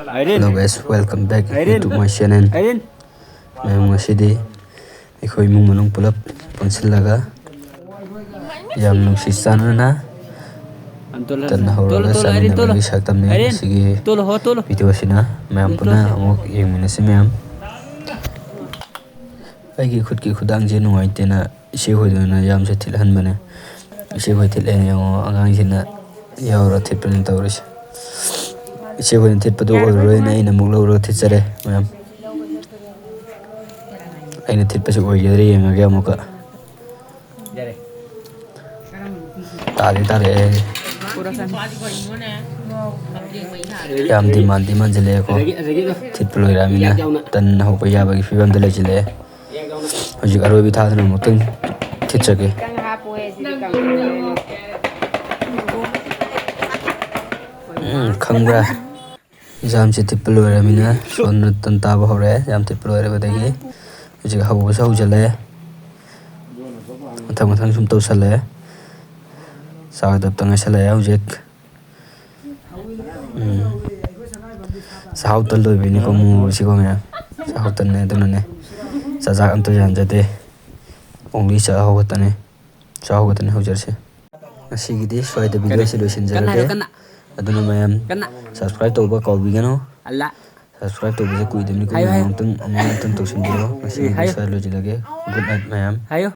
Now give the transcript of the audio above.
Hello guys, welcome back to my channel. Mayam ngasidi akhoi imung manung pulap pangsilaga yam nungsi chanana tan hawraga saminabagi saktamni sigi video sina mayam puna amuk yengminasi mayam aigi khutki khudang je nungaitena ise hoidona yamse thilhanbane ise hoi thilene yango angang sina yawra thipani tawris ise hoi thipadu oiroi na ina muklo thitsare mayam aina thipasi oigere yengage amuka tare yam diman jele ko thiplo iramina tan ho pa yabagi fibam dele jele hojik aroi bi thadana mutun thitsage khangra jam se thiplo iramina son tan taba hore jam thiplo irabadagi hojik habu sa hujale mathang sum tawsale saadap tanga salaya hojik sahau taldo bini ko mu siko me sahau tanne dunane sajak anto janjate only sahau gatane hojarse asigidi soida video solution jarate aduna mayam subscribe tawba kawbigano subscribe tawba kuidemni ko amantun tawsin biro asigi video lojilage good night mayam